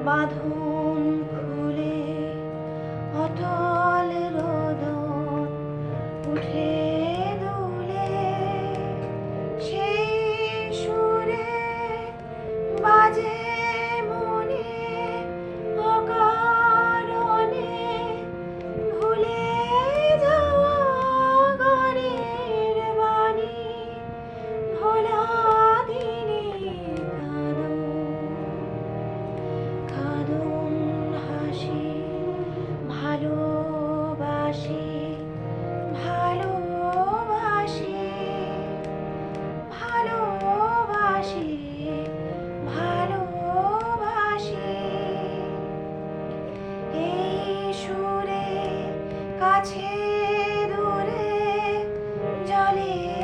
বাঁধন খুলে অটল রোদন উঠে দুলে সেই সুরে বাজে মনে অকারণে ভুলে যাওয়া গানের বাণী ভোলা দিনের কাঁদন হাসি ভালোবাসি ভালোবাসি ভালোবাসি ভালোবাসি এই সুরে কাছে দূরে জলে